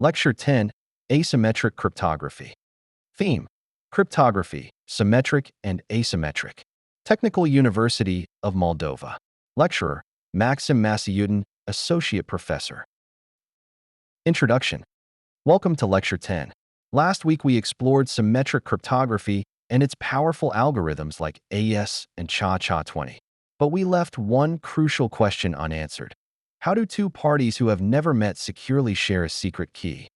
Lecture 10, Asymmetric Cryptography. Theme: Cryptography, Symmetric and Asymmetric. Technical University of Moldova. Lecturer: Maxim Masiyutin, Associate Professor. Introduction. Welcome to Lecture 10. Last week we explored symmetric cryptography and its powerful algorithms like AES and SHA-20. But we left one crucial question unanswered. How do two parties who have never met securely share a secret key?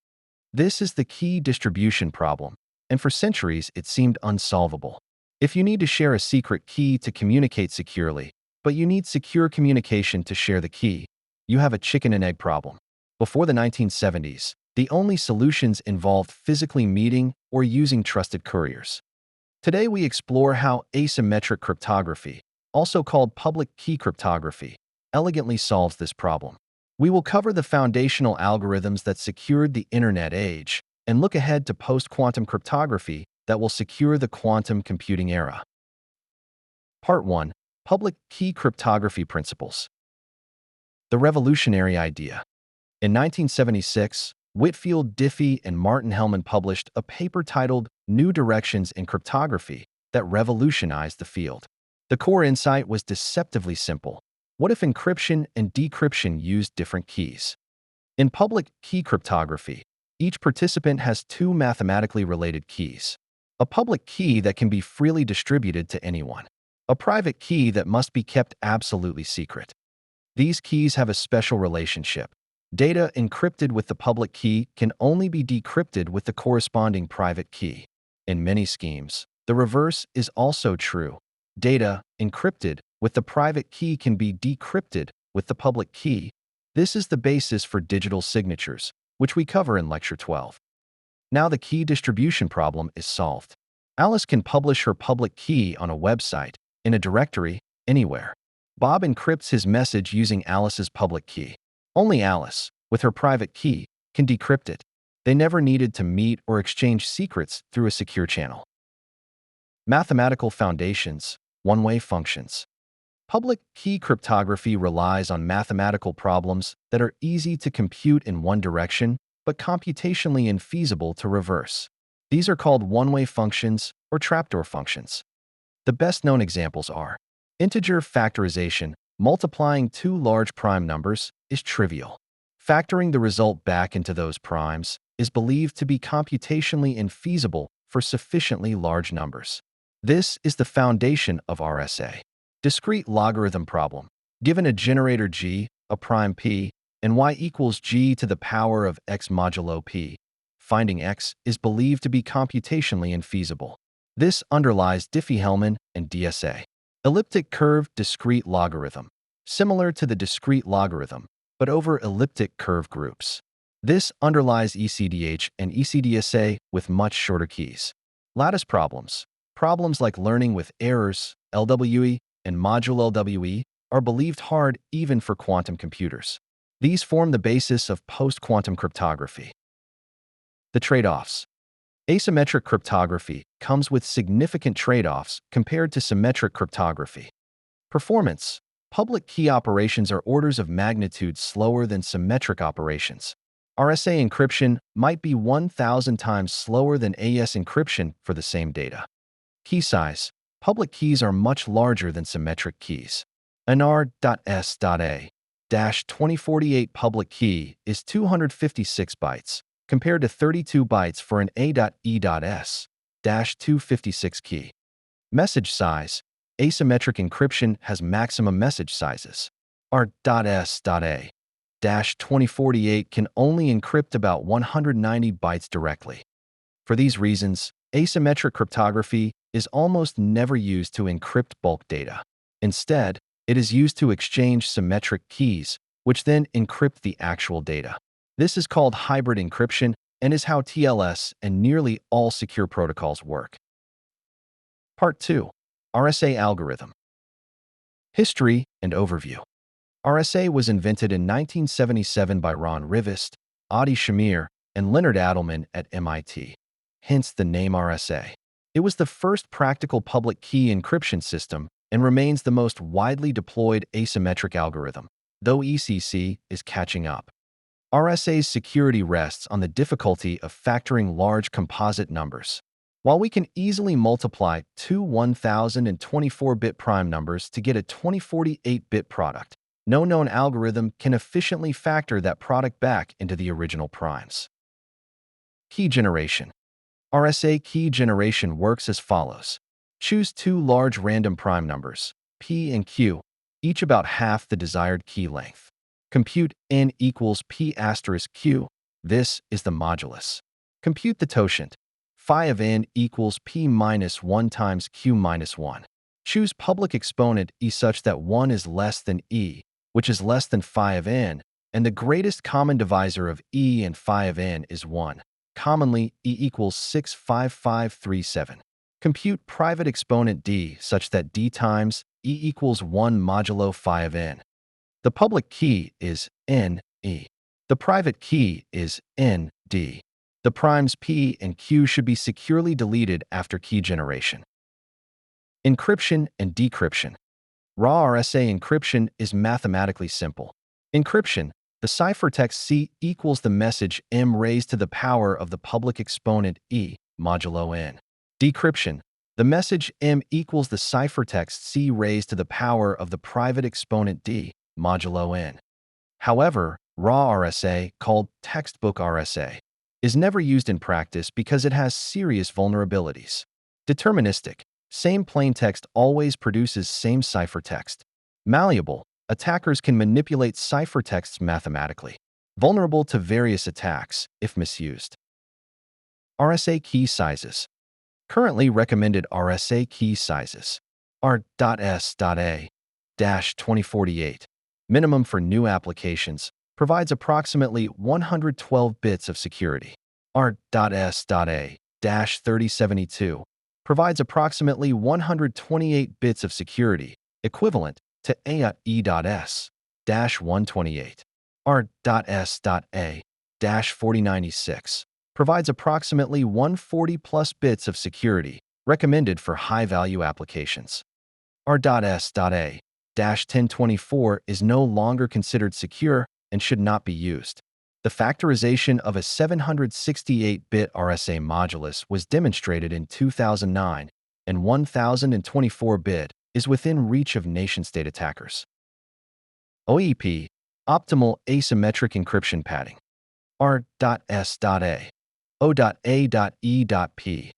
This is the key distribution problem, and for centuries it seemed unsolvable. If you need to share a secret key to communicate securely, but you need secure communication to share the key, you have a chicken and egg problem. Before the 1970s, the only solutions involved physically meeting or using trusted couriers. Today we explore how asymmetric cryptography, also called public key cryptography, elegantly solves this problem. We will cover the foundational algorithms that secured the internet age and look ahead to post-quantum cryptography that will secure the quantum computing era. Part 1. Public Key Cryptography Principles. The revolutionary idea. In 1976, Whitfield Diffie and Martin-Hellman published a paper titled New Directions in Cryptography that revolutionized the field. The core insight was deceptively simple. What if encryption and decryption used different keys? In public key cryptography, each participant has two mathematically related keys. A public key that can be freely distributed to anyone. A private key that must be kept absolutely secret. These keys have a special relationship. Data encrypted with the public key can only be decrypted with the corresponding private key. In many schemes, the reverse is also true. Data encrypted with the private key can be decrypted with the public key. This is the basis for digital signatures, which we cover in Lecture 12. Now the key distribution problem is solved. Alice can publish her public key on a website, in a directory, anywhere. Bob encrypts his message using Alice's public key. Only Alice, with her private key, can decrypt it. They never needed to meet or exchange secrets through a secure channel. Mathematical foundations, one-way functions. Public key cryptography relies on mathematical problems that are easy to compute in one direction, but computationally infeasible to reverse. These are called one-way functions or trapdoor functions. The best-known examples are integer factorization. Multiplying two large prime numbers is trivial. Factoring the result back into those primes is believed to be computationally infeasible for sufficiently large numbers. This is the foundation of RSA. Discrete logarithm problem. Given a generator g, a prime p, and y equals g to the power of x modulo p, finding x is believed to be computationally infeasible. This underlies Diffie-Hellman and DSA. Elliptic curve discrete logarithm. Similar to the discrete logarithm, but over elliptic curve groups. This underlies ECDH and ECDSA with much shorter keys. Lattice problems. Problems like learning with errors, LWE, and module LWE are believed hard even for quantum computers. These form the basis of post-quantum cryptography. The trade-offs. Asymmetric cryptography comes with significant trade-offs compared to symmetric cryptography. Performance. Public key operations are orders of magnitude slower than symmetric operations. RSA encryption might be 1,000 times slower than AES encryption for the same data. Key size. Public keys are much larger than symmetric keys. An R.S.A-2048 public key is 256 bytes, compared to 32 bytes for an A.E.S-256 key. Message size. Asymmetric encryption has maximum message sizes. R.S.A-2048 can only encrypt about 190 bytes directly. For these reasons, asymmetric cryptography is almost never used to encrypt bulk data. Instead, it is used to exchange symmetric keys, which then encrypt the actual data. This is called hybrid encryption and is how TLS and nearly all secure protocols work. Part 2. RSA algorithm. History and overview. RSA was invented in 1977 by Ron Rivest, Adi Shamir, and Leonard Adelman at MIT. Hence the name RSA. It was the first practical public key encryption system and remains the most widely deployed asymmetric algorithm, though ECC is catching up. RSA's security rests on the difficulty of factoring large composite numbers. While we can easily multiply two 1024-bit prime numbers to get a 2048-bit product, no known algorithm can efficiently factor that product back into the original primes. Key generation. RSA key generation works as follows. Choose two large random prime numbers, P and Q, each about half the desired key length. Compute n equals P asterisk Q. This is the modulus. Compute the totient. Phi of n equals P minus 1 times Q minus 1. Choose public exponent E such that 1 is less than E, which is less than phi of n, and the greatest common divisor of E and phi of n is 1. Commonly, E equals 65537. Compute private exponent D such that D times E equals 1 modulo phi of n. The public key is N, E. The private key is N, D. The primes P and Q should be securely deleted after key generation. Encryption and decryption. Raw RSA encryption is mathematically simple. Encryption, the ciphertext C equals the message M raised to the power of the public exponent E, modulo N. Decryption, the message M equals the ciphertext C raised to the power of the private exponent D, modulo N. However, raw RSA, called textbook RSA, is never used in practice because it has serious vulnerabilities. Deterministic, same plaintext always produces same ciphertext. Malleable, attackers can manipulate ciphertexts mathematically. Vulnerable to various attacks, if misused. RSA key sizes. Currently recommended RSA key sizes. R.S.A-2048. Minimum for new applications, provides approximately 112 bits of security. R.S.A-3072 provides approximately 128 bits of security, equivalent to AE.S-128. R.S.A-4096 provides approximately 140 plus bits of security, recommended for high-value applications. R.S.A-1024 is no longer considered secure and should not be used. The factorization of a 768-bit RSA modulus was demonstrated in 2009, and 1024-bit is within reach of nation-state attackers. OAEP, optimal asymmetric encryption padding. R.S.A. O.A.E.P.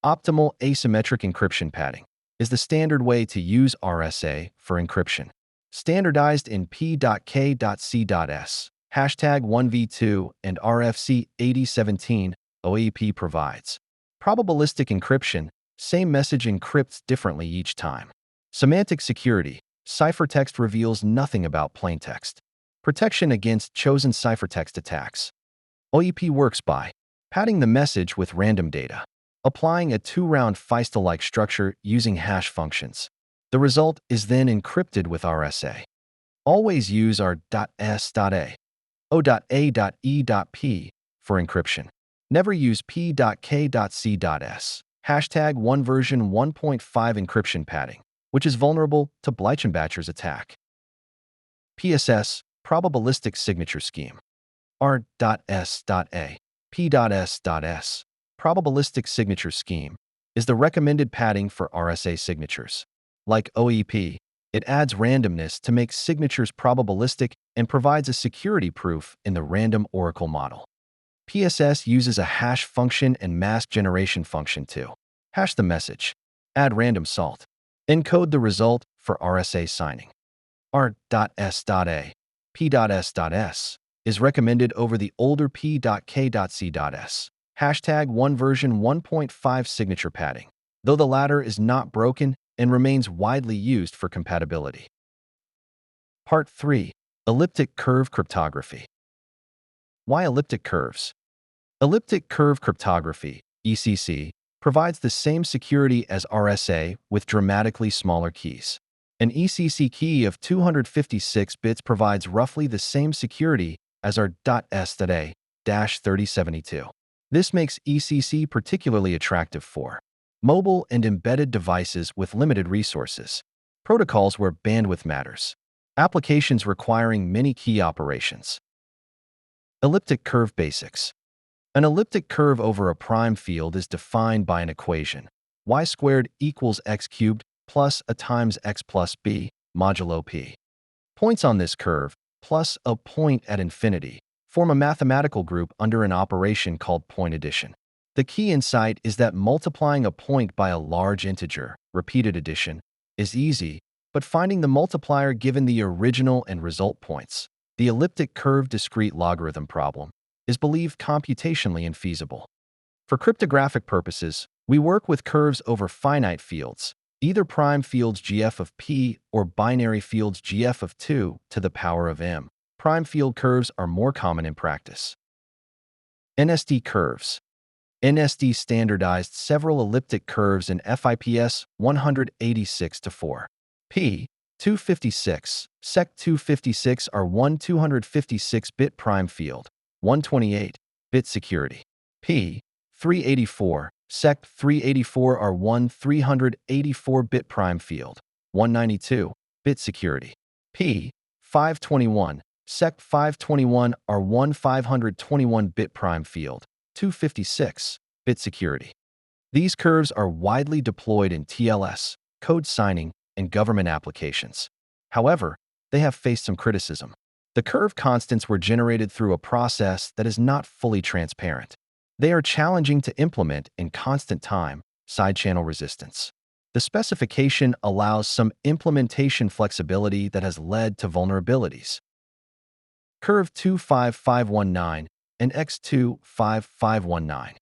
Optimal asymmetric encryption padding is the standard way to use RSA for encryption. Standardized in P.K.C.S. #1v2 and RFC 8017, OAEP provides. Probabilistic encryption, same message encrypts differently each time. Semantic security, ciphertext reveals nothing about plaintext. Protection against chosen ciphertext attacks. OAEP works by padding the message with random data, applying a two-round Feistel-like structure using hash functions. The result is then encrypted with RSA. Always use R.S.A. O.A.E.P for encryption. Never use P.K.C.S. #1 version 1.5 encryption padding, which is vulnerable to Bleichenbacher's attack. PSS, Probabilistic Signature Scheme. R.S.A. P.S.S. Probabilistic Signature Scheme is the recommended padding for RSA signatures. Like OAEP, it adds randomness to make signatures probabilistic and provides a security proof in the random oracle model. PSS uses a hash function and mask generation function to hash the message, add random salt, encode the result for RSA signing. R.S.A. P.S.S. is recommended over the older P.K.C.S. #1 version 1.5 signature padding, though the latter is not broken and remains widely used for compatibility. Part 3. Elliptic Curve Cryptography. Why elliptic curves? Elliptic Curve Cryptography, ECC, provides the same security as RSA with dramatically smaller keys. An ECC key of 256 bits provides roughly the same security as our .S.A-3072. This makes ECC particularly attractive for mobile and embedded devices with limited resources, protocols where bandwidth matters, applications requiring many key operations. Elliptic curve basics. An elliptic curve over a prime field is defined by an equation, y squared equals x cubed plus a times x plus b modulo p. Points on this curve, plus a point at infinity, form a mathematical group under an operation called point addition. The key insight is that multiplying a point by a large integer, repeated addition, is easy, but finding the multiplier given the original and result points, the elliptic curve discrete logarithm problem, is believed computationally infeasible. For cryptographic purposes, we work with curves over finite fields, either prime fields gf of p or binary fields gf of 2 to the power of m. Prime field curves are more common in practice. NIST Curves. NIST standardized several elliptic curves in FIPS 186-4. P. 256, Sec 256 are 1 256-bit prime field, 128-bit security. P. 384, Sec 384 are 1 384-bit prime field, 192-bit security. P. 521, Sec 521 are 1 521-bit prime field, 256-bit security. These curves are widely deployed in TLS, code signing, and government applications. However, they have faced some criticism. The curve constants were generated through a process that is not fully transparent. They are challenging to implement in constant time, side-channel resistance. The specification allows some implementation flexibility that has led to vulnerabilities. Curve25519 and X25519.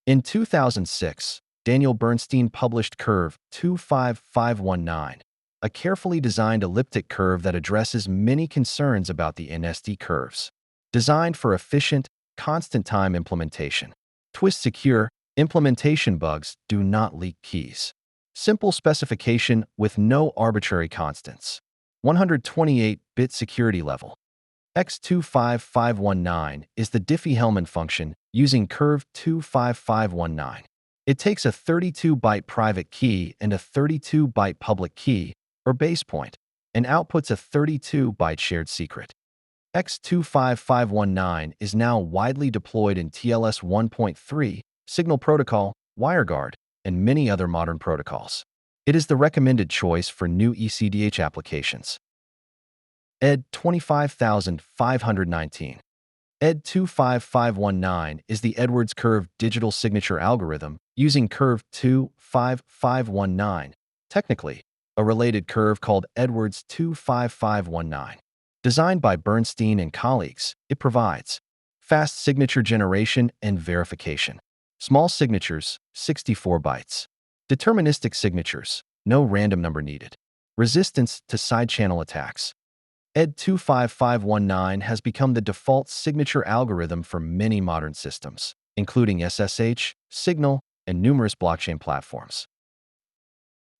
In 2006, Daniel Bernstein published Curve25519, a carefully designed elliptic curve that addresses many concerns about the NIST curves. Designed for efficient, constant-time implementation. Twist-secure, implementation bugs do not leak keys. Simple specification with no arbitrary constants. 128-bit security level. X25519 is the Diffie-Hellman function using Curve25519. It takes a 32-byte private key and a 32-byte public key, or base point, and outputs a 32-byte shared secret. X25519 is now widely deployed in TLS 1.3, Signal Protocol, WireGuard, and many other modern protocols. It is the recommended choice for new ECDH applications. ED 25519. ED 25519 is the Edwards curve digital signature algorithm using Curve25519, technically, a related curve called Edwards 25519. Designed by Bernstein and colleagues, it provides fast signature generation and verification. Small signatures, 64 bytes. Deterministic signatures, no random number needed. Resistance to side-channel attacks. ED 25519 has become the default signature algorithm for many modern systems, including SSH, Signal, and numerous blockchain platforms.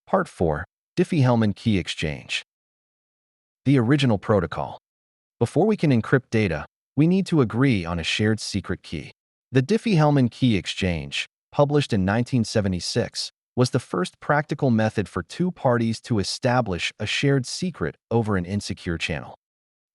Part 4. Diffie-Hellman Key Exchange. The original protocol. Before we can encrypt data, we need to agree on a shared secret key. The Diffie-Hellman Key Exchange, published in 1976, was the first practical method for two parties to establish a shared secret over an insecure channel.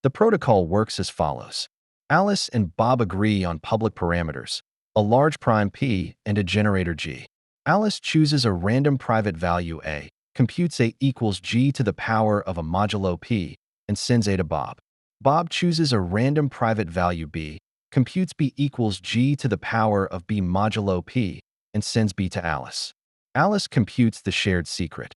The protocol works as follows. Alice and Bob agree on public parameters, a large prime P and a generator G. Alice chooses a random private value A, computes A equals G to the power of a modulo P, and sends A to Bob. Bob chooses a random private value B, computes B equals G to the power of B modulo P, and sends B to Alice. Alice computes the shared secret.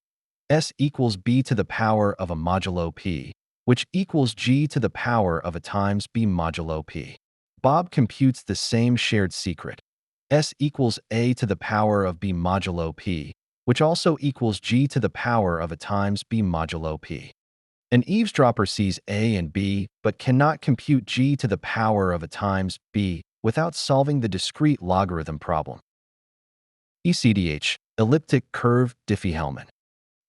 S equals B to the power of a modulo P, which equals G to the power of a times B modulo P. Bob computes the same shared secret. S equals A to the power of B modulo P, which also equals G to the power of a times B modulo P. An eavesdropper sees A and B, but cannot compute G to the power of a times B without solving the discrete logarithm problem. ECDH, Elliptic Curve Diffie-Hellman.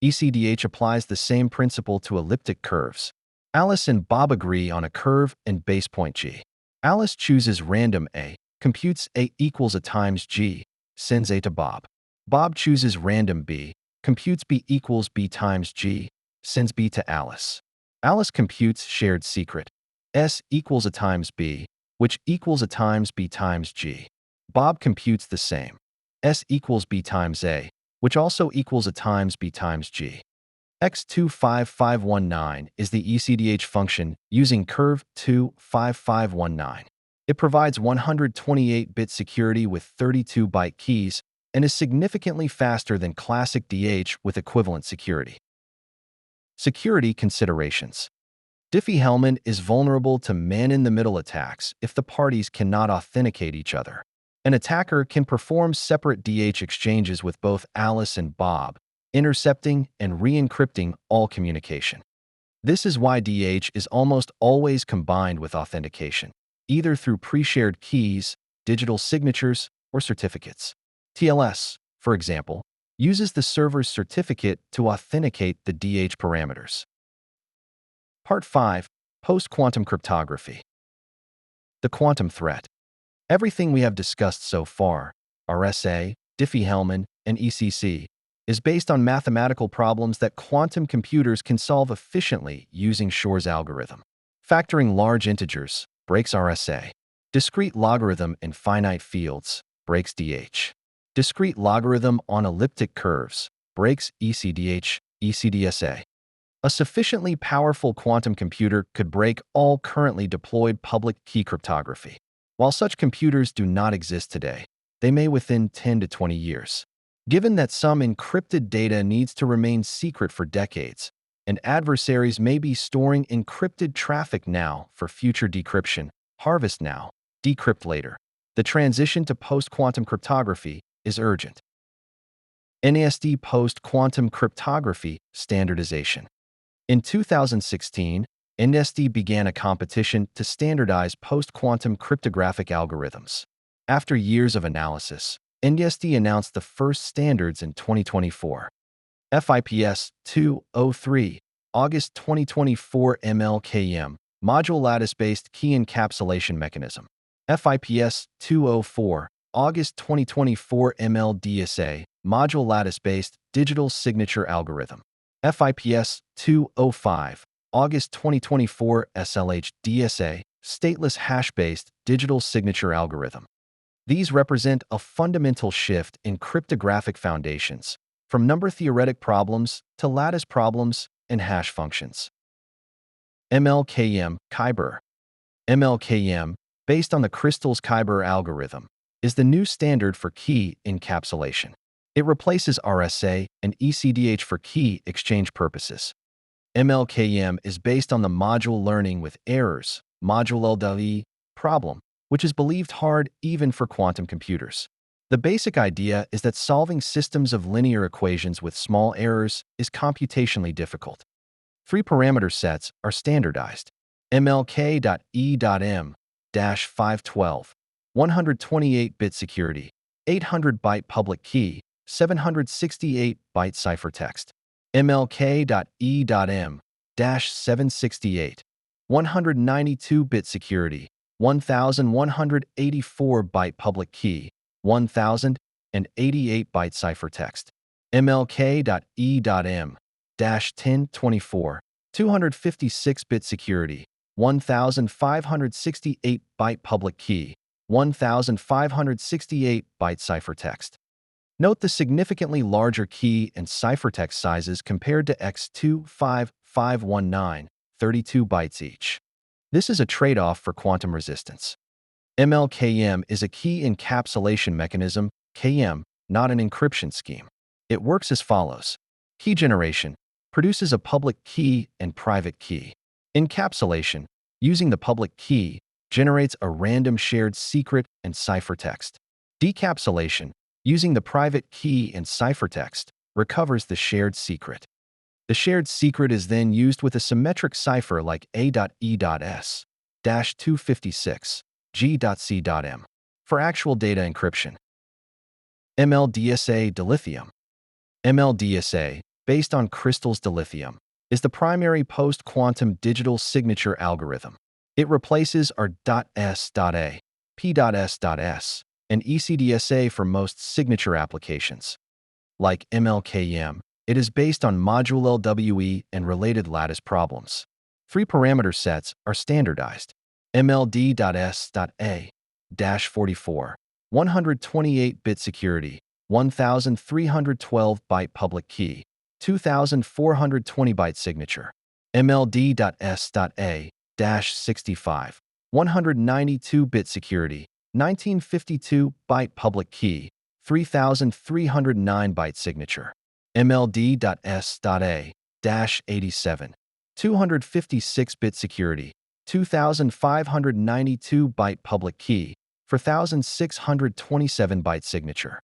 ECDH applies the same principle to elliptic curves. Alice and Bob agree on a curve and base point G. Alice chooses random A, computes A equals a times G, sends A to Bob. Bob chooses random B, computes B equals B times G, sends B to Alice. Alice computes shared secret. S equals a times B, which equals A times B times G. Bob computes the same. S equals B times A, which also equals A times B times G. X25519 is the ECDH function using Curve25519. It provides 128-bit security with 32-byte keys and is significantly faster than classic DH with equivalent security. Security considerations. Diffie-Hellman is vulnerable to man-in-the-middle attacks if the parties cannot authenticate each other. An attacker can perform separate DH exchanges with both Alice and Bob, intercepting and re-encrypting all communication. This is why DH is almost always combined with authentication, either through pre-shared keys, digital signatures, or certificates. TLS, for example, uses the server's certificate to authenticate the DH parameters. Part 5. Post-quantum cryptography. The quantum threat. Everything we have discussed so far, RSA, Diffie-Hellman, and ECC, is based on mathematical problems that quantum computers can solve efficiently using Shor's algorithm. Factoring large integers breaks RSA. Discrete logarithm in finite fields breaks DH. Discrete logarithm on elliptic curves breaks ECDH, ECDSA. A sufficiently powerful quantum computer could break all currently deployed public key cryptography. While such computers do not exist today, they may within 10 to 20 years. Given that some encrypted data needs to remain secret for decades, and adversaries may be storing encrypted traffic now for future decryption, harvest now, decrypt later, the transition to post-quantum cryptography is urgent. NIST Post-Quantum Cryptography Standardization. In 2016, NIST began a competition to standardize post-quantum cryptographic algorithms. After years of analysis, NIST announced the first standards in 2024. FIPS 203, August 2024 ML-KEM, Module Lattice-Based Key Encapsulation Mechanism. FIPS 204, August 2024 ML-DSA, Module Lattice-Based Digital Signature Algorithm. FIPS 205, August 2024 SLH-DSA, Stateless Hash-Based Digital Signature Algorithm. These represent a fundamental shift in cryptographic foundations, from number-theoretic problems to lattice problems and hash functions. ML-KEM, Kyber. ML-KEM, based on the Crystal's Kyber algorithm, is the new standard for key encapsulation. It replaces RSA and ECDH for key exchange purposes. ML-KEM is based on the module learning with errors, module LDE problem, which is believed hard even for quantum computers. The basic idea is that solving systems of linear equations with small errors is computationally difficult. 3 parameter sets are standardized. ML-K.E.M-512, 128-bit security, 800-byte public key, 768-byte ciphertext. ML-K.E.M-768, 192-bit security, 1,184-byte public key, 1,088-byte ciphertext. ML-K.E.M-1024, 256-bit security, 1,568-byte public key, 1,568-byte ciphertext. Note the significantly larger key and ciphertext sizes compared to X25519, 32 bytes each. This is a trade-off for quantum resistance. ML-KEM is a key encapsulation mechanism, KEM, not an encryption scheme. It works as follows. Key generation produces a public key and private key. Encapsulation, using the public key, generates a random shared secret and ciphertext. Decapsulation, using the private key and ciphertext, recovers the shared secret. The shared secret is then used with a symmetric cipher like A.E.S-256G.C.M for actual data encryption. ML-DSA Dilithium. ML-DSA, based on Crystal's Dilithium, is the primary post-quantum digital signature algorithm. It replaces R.S.A, P.S.S, and ECDSA for most signature applications. Like ML-KEM, it is based on module LWE and related lattice problems. 3 parameter sets are standardized. ML-DSA-44, 128-bit security, 1312-byte public key, 2420-byte signature. ML-DSA-65, 192-bit security, 1952-byte public key, 3309-byte signature. ML-DSA-87, 256-bit security, 2592-byte public key, 4627-byte signature.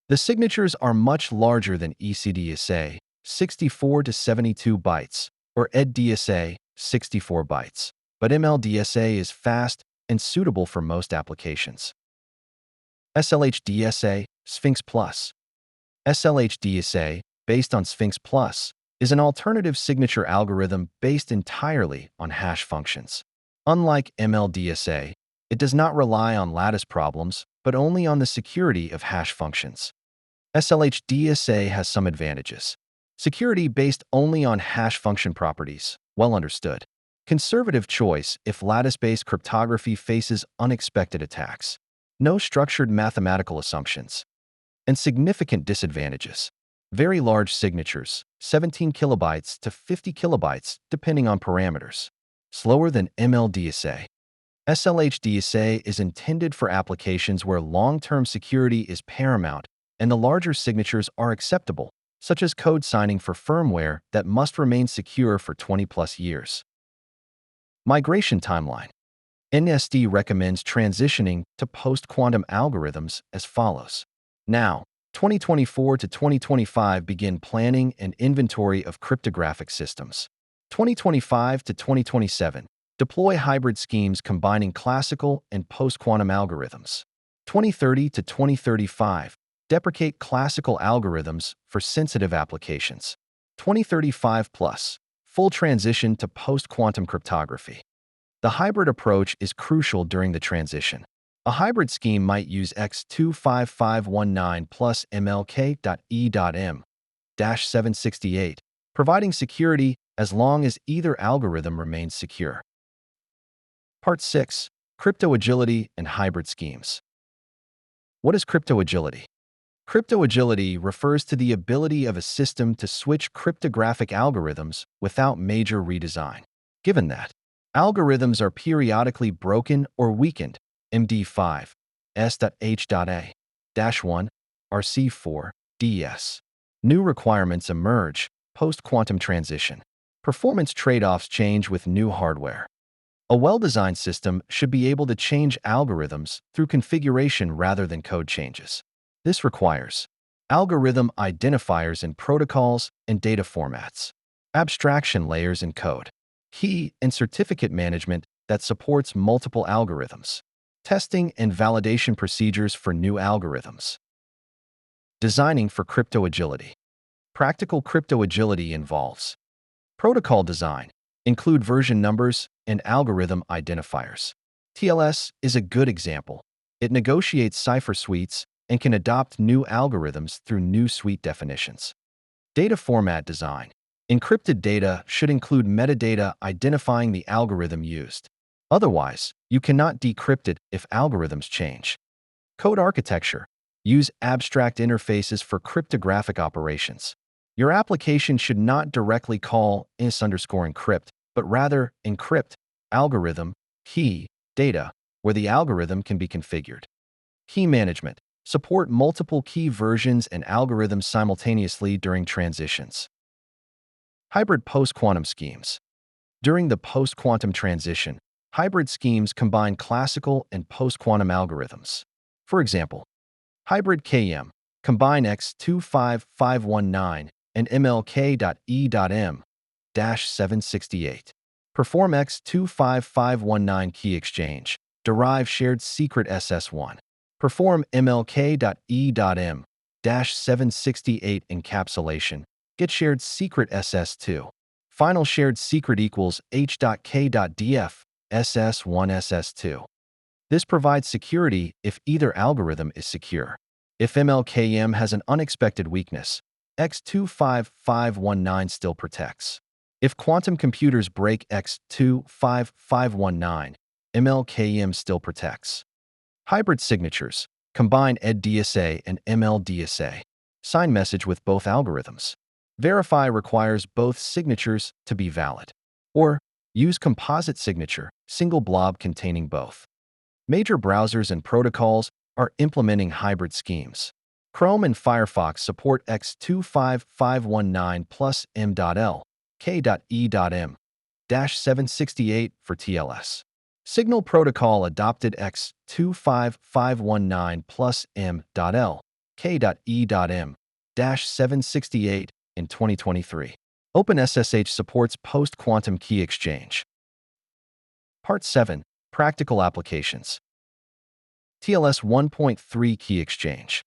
The signatures are much larger than ECDSA, 64 to 72 bytes, or ECDH, 64 bytes, but ML-DSA is fast and suitable for most applications. SLH-DSA, Sphinx Plus. SLH-DSA, based on Sphinx Plus, is an alternative signature algorithm based entirely on hash functions. Unlike ML-DSA, it does not rely on lattice problems, but only on the security of hash functions. SLH-DSA has some advantages. Security based only on hash function properties, well understood. Conservative choice if lattice-based cryptography faces unexpected attacks. No structured mathematical assumptions. And significant disadvantages. Very large signatures, 17 kilobytes to 50 kilobytes, depending on parameters. Slower than ML-DSA. SLH-DSA is intended for applications where long-term security is paramount and the larger signatures are acceptable, such as code signing for firmware that must remain secure for 20+ years. Migration timeline. NIST recommends transitioning to post-quantum algorithms as follows. Now, 2024 to 2025 begin planning and inventory of cryptographic systems. 2025 to 2027, deploy hybrid schemes combining classical and post-quantum algorithms. 2030 to 2035, deprecate classical algorithms for sensitive applications. 2035 plus, full transition to post-quantum cryptography. The hybrid approach is crucial during the transition. A hybrid scheme might use X25519 plus ML-KEM-768, providing security as long as either algorithm remains secure. Part 6. Crypto Agility and Hybrid Schemes. What is crypto agility? Crypto agility refers to the ability of a system to switch cryptographic algorithms without major redesign. Given that algorithms are periodically broken or weakened, MD5, S.H.A-1, RC4, DS. New requirements emerge post-quantum transition. Performance trade-offs change with new hardware. A well-designed system should be able to change algorithms through configuration rather than code changes. This requires algorithm identifiers in protocols and data formats, abstraction layers in code, key and certificate management that supports multiple algorithms, testing and validation procedures for new algorithms. Designing for crypto agility. Practical crypto agility involves protocol design, include version numbers and algorithm identifiers. TLS is a good example. It negotiates cipher suites and can adopt new algorithms through new suite definitions. Data format design. Encrypted data should include metadata identifying the algorithm used. Otherwise, you cannot decrypt it if algorithms change. Code architecture. Use abstract interfaces for cryptographic operations. Your application should not directly call is_encrypt, but rather encrypt, algorithm, key, data, where the algorithm can be configured. Key management. Support multiple key versions and algorithms simultaneously during transitions. Hybrid post-quantum schemes. During the post-quantum transition, hybrid schemes combine classical and post-quantum algorithms. For example, hybrid KEM, combine X25519 and ML-KEM-768. Perform X25519 key exchange, derive shared secret SS1. Perform ML-KEM-768 encapsulation, get shared secret SS2. Final shared secret equals H.K.df SS1 SS2. This provides security if either algorithm is secure. If ML-KEM has an unexpected weakness, X25519 still protects. If quantum computers break X25519, ML-KEM still protects. Hybrid signatures combine ECDH and ML-DSA. Sign message with both algorithms. Verify requires both signatures to be valid. Or use composite signature, single blob containing both. Major browsers and protocols are implementing hybrid schemes. Chrome and Firefox support X25519 plus M.L-K.E.M-768 for TLS. Signal Protocol adopted X25519 plus M.L-K.E.M-768 in 2023. OpenSSH supports post-quantum key exchange. Part 7. Practical applications. TLS 1.3 Key Exchange.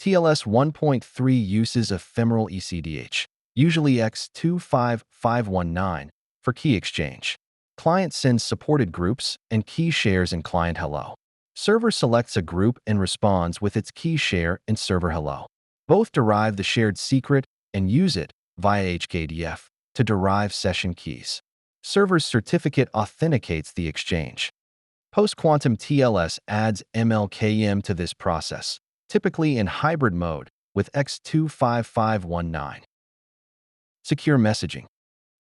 TLS 1.3 uses ephemeral ECDH, usually X25519, for key exchange. Client sends supported groups and key shares in client hello. Server selects a group and responds with its key share in server hello. Both derive the shared secret and use it via HKDF to derive session keys. Server's certificate authenticates the exchange. Post-quantum TLS adds ML-KEM to this process, typically in hybrid mode with X25519. Secure messaging.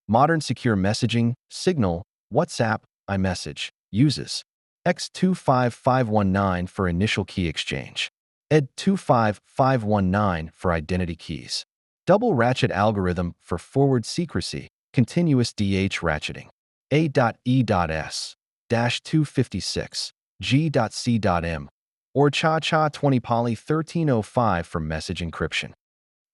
Modern secure messaging, Signal, WhatsApp, iMessage, uses X25519 for initial key exchange, ED25519 for identity keys. Double ratchet algorithm for forward secrecy, continuous DH ratcheting, A.E.S-256, G.C.M, or Cha-Cha 20 Poly 1305 for message encryption.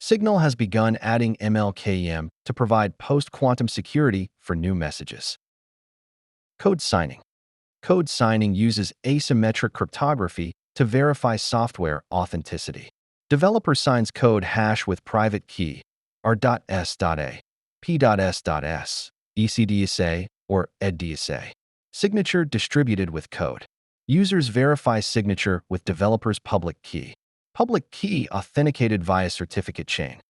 Signal has begun adding ML-KEM to provide post-quantum security for new messages. Code signing. Code signing uses asymmetric cryptography to verify software authenticity. Developer signs code hash with private key, R.S.A, P.S.S, ECDSA, or ECDSA. Signature distributed with code. Users verify signature with developer's public key. Public key authenticated via certificate chain.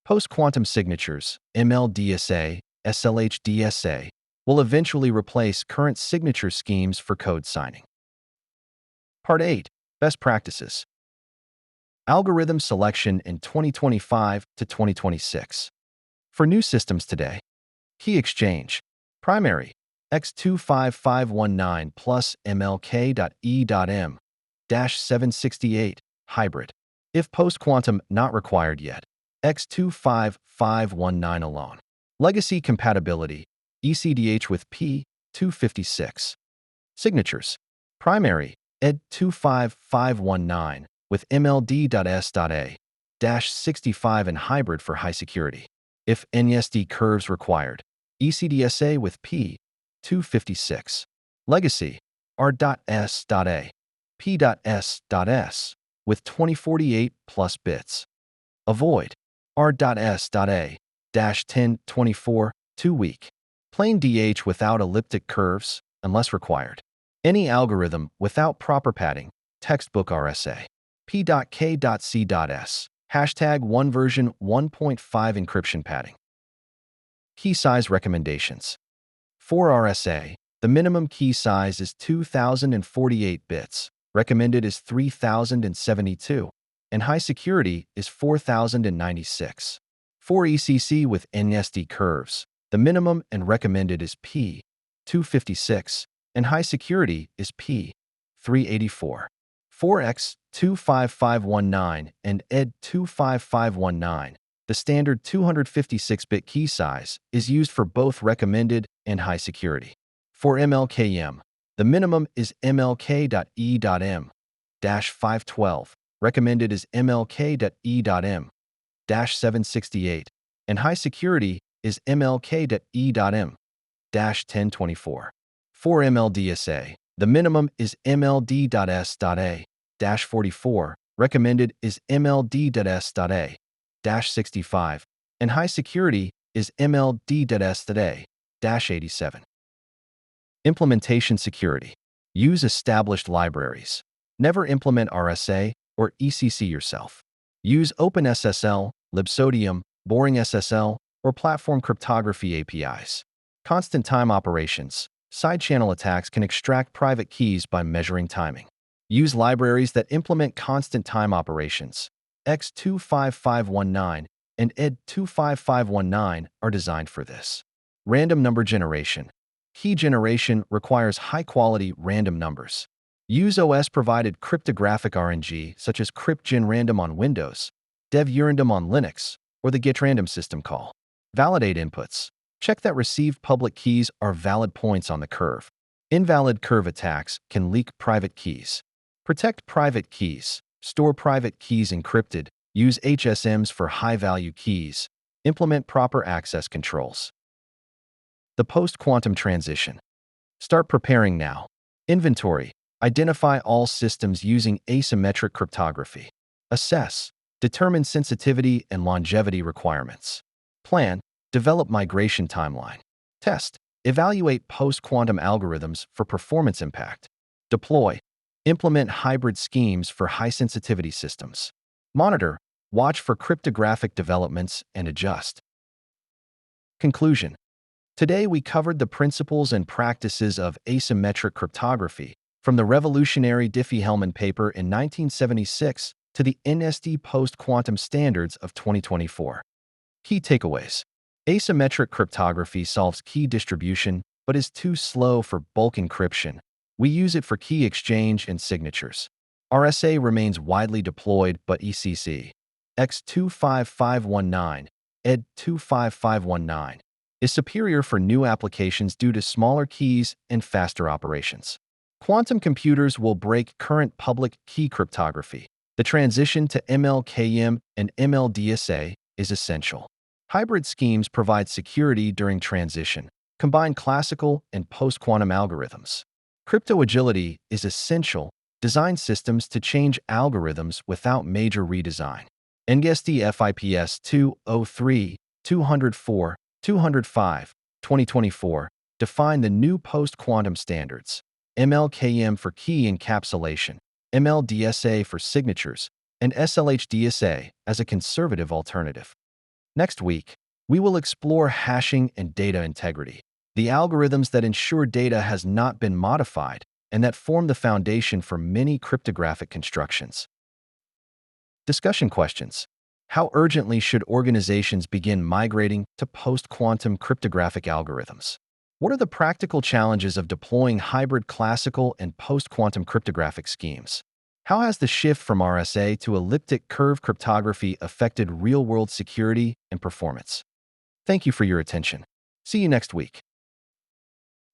Post-quantum signatures, ML-DSA, SLH-DSA, will eventually replace current signature schemes for code signing. Part 8. Best practices. Algorithm selection in 2025 to 2026. For new systems today, key exchange, primary, X25519 plus ML-K.E.M-768, hybrid. If post-quantum not required yet, X25519 alone. Legacy compatibility, ECDH with P256. Signatures, primary, ED25519 with ML-DSA-65 and hybrid for high security. If NIST Curves required, ECDSA with P256. Legacy, R.S.A, P.S.S with 2048 plus bits. Avoid, R.S.A-1024, 2 weak. Plain DH without elliptic curves, unless required. Any algorithm without proper padding, textbook RSA. P.K.C.S. Hashtag 1 version 1.5 encryption padding. Key size recommendations. For RSA, the minimum key size is 2048 bits, recommended is 3072, and high security is 4096. For ECC with NIST Curves, the minimum and recommended is P256, and high security is P384. For X25519 and ED25519, the standard 256-bit key size is used for both recommended and high security. For ML-KEM, the minimum is ML-K.E.M-512, recommended is ML-K.E.M-768, and high security is ML-K.E.M-1024. For ML-DSA, the minimum is ML-D.S.A-44, recommended is ML-D.S.A-65, and high security is ML-D.S.A-87. Implementation security. Use established libraries. Never implement RSA or ECC yourself. Use OpenSSL, Libsodium, Boring SSL, or Platform Cryptography APIs. Constant time operations. side-channel attacks can extract private keys by measuring timing. Use libraries that implement constant time operations. X25519 and ED25519 are designed for this. Random number generation. Key generation requires high-quality random numbers. Use OS-provided cryptographic RNG such as CryptGenRandom on Windows, DevUrandom on Linux, or the GetRandom system call. Validate inputs. Check that received public keys are valid points on the curve. Invalid curve attacks can leak private keys. Protect private keys. Store private keys encrypted. Use HSMs for high-value keys. Implement proper access controls. The post-quantum transition. Start preparing now. Inventory. Identify all systems using asymmetric cryptography. Assess. Determine sensitivity and longevity requirements. Plan. Develop migration timeline. Test. Evaluate post-quantum algorithms for performance impact. Deploy. Implement hybrid schemes for high-sensitivity systems. Monitor. Watch for cryptographic developments and adjust. Conclusion. Today we covered the principles and practices of asymmetric cryptography, from the revolutionary Diffie-Hellman paper in 1976 to the NIST post-quantum standards of 2024. Key takeaways. Asymmetric cryptography solves key distribution but is too slow for bulk encryption. We use it for key exchange and signatures. RSA remains widely deployed but ECDH X25519, ED25519 is superior for new applications due to smaller keys and faster operations. Quantum computers will break current public key cryptography. The transition to ML-KEM and ML-DSA is essential. Hybrid schemes provide security during transition, combine classical and post-quantum algorithms. Crypto agility is essential. Design systems to change algorithms without major redesign. NIST FIPS 203, 204, 205, 2024 define the new post-quantum standards. ML-KEM for key encapsulation, ML-DSA for signatures, and SLH-DSA as a conservative alternative. Next week, we will explore hashing and data integrity, the algorithms that ensure data has not been modified and that form the foundation for many cryptographic constructions. Discussion questions. How urgently should organizations begin migrating to post-quantum cryptographic algorithms? What are the practical challenges of deploying hybrid classical and post-quantum cryptographic schemes? How has the shift from RSA to elliptic curve cryptography affected real-world security and performance? Thank you for your attention. See you next week.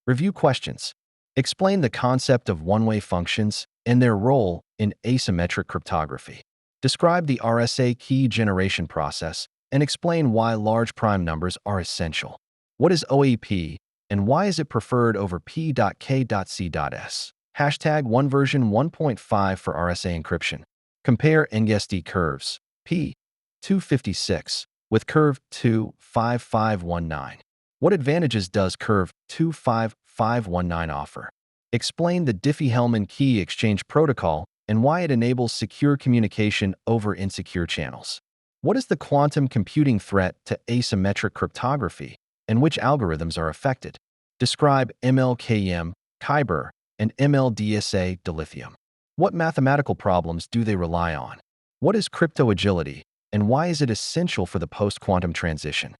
Review questions. Explain the concept of one-way functions and their role in asymmetric cryptography. Describe the RSA key generation process and explain why large prime numbers are essential. What is OAEP and why is it preferred over P.K.C.S? Hashtag 1 version 1.5 for RSA encryption. Compare NIST Curves P256 with Curve25519. What advantages does Curve25519 offer? Explain the Diffie-Hellman key exchange protocol and why it enables secure communication over insecure channels. What is the quantum computing threat to asymmetric cryptography, and which algorithms are affected? Describe ML-KEM, Kyber, and ML-DSA Dilithium. What mathematical problems do they rely on? What is crypto agility, and why is it essential for the post-quantum transition?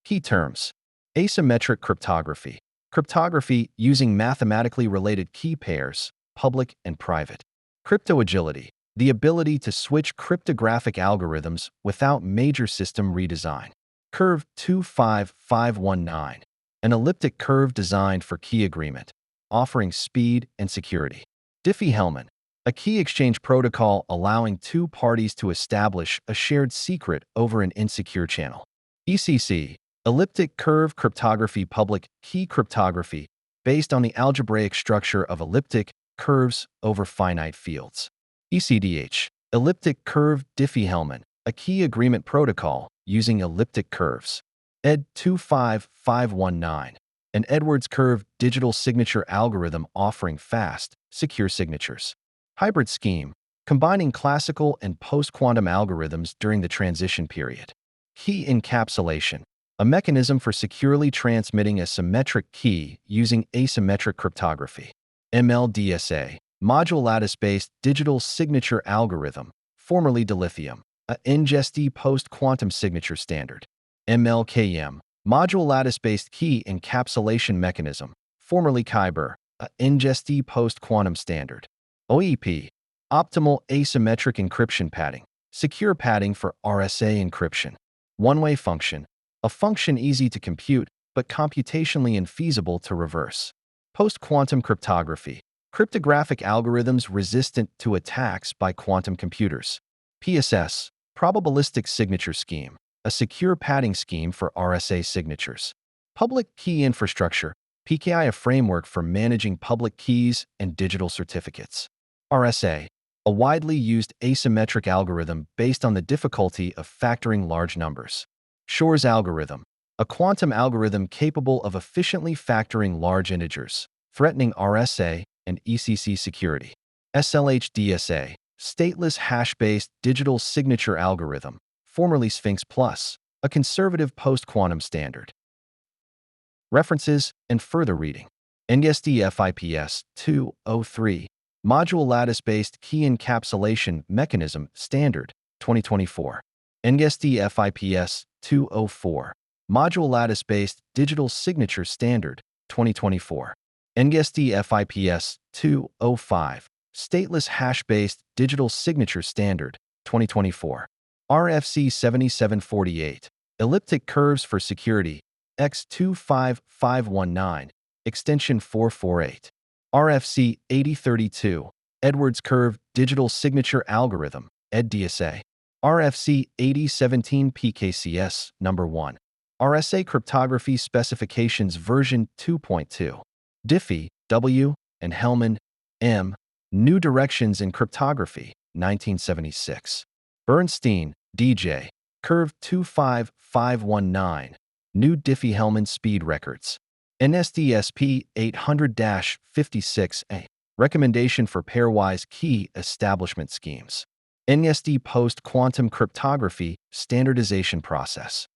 Key terms. Asymmetric cryptography. Cryptography using mathematically related key pairs, public and private. Crypto agility. The ability to switch cryptographic algorithms without major system redesign. Curve25519. An elliptic curve designed for key agreement, offering speed and security. Diffie-Hellman. A key exchange protocol allowing two parties to establish a shared secret over an insecure channel. ECC. Elliptic curve cryptography. Public key cryptography based on the algebraic structure of elliptic curves over finite fields. ECDH. Elliptic curve. Diffie-Hellman. A key agreement protocol using elliptic curves. ED25519. An Edwards curve digital signature algorithm offering fast, secure signatures. Hybrid scheme. Combining classical and post-quantum algorithms during the transition period. Key encapsulation. a mechanism for securely transmitting a symmetric key using asymmetric cryptography. ML-DSA, module lattice-based digital signature algorithm, formerly Dilithium, a ingest post-quantum signature standard. ML-KEM, module lattice-based key encapsulation mechanism, formerly Kyber, a ingest post-quantum standard. OAEP, optimal asymmetric encryption padding, secure padding for RSA encryption. One-way function, a function easy to compute but computationally infeasible to reverse. Post-quantum cryptography, cryptographic algorithms resistant to attacks by quantum computers. PSS, probabilistic signature scheme, a secure padding scheme for RSA signatures. Public key infrastructure, PKI, a framework for managing public keys and digital certificates. RSA, a widely used asymmetric algorithm based on the difficulty of factoring large numbers. Shor's algorithm, a quantum algorithm capable of efficiently factoring large integers, threatening RSA and ECC security. SLH-DSA, stateless hash-based digital signature algorithm, formerly Sphinx Plus, a conservative post-quantum standard. References and further reading. NIST FIPS 203, Module Lattice-Based Key Encapsulation Mechanism Standard, 2024. NIST FIPS 204, Module Lattice-Based Digital Signature Standard, 2024. NIST FIPS 205, Stateless Hash-Based Digital Signature Standard, 2024. RFC 7748, Elliptic Curves for Security, X25519, Extension 448. RFC 8032, Edwards Curve Digital Signature Algorithm, ECDH. RFC 8017 PKCS Number 1. RSA Cryptography Specifications Version 2.2. Diffie, W. and Hellman, M. New Directions in Cryptography, 1976. Bernstein, D.J. Curve25519. New Diffie-Hellman Speed Records. NSDSP 800-56A. Recommendation for Pairwise Key Establishment Schemes. NIST Post-Quantum Cryptography Standardization Process.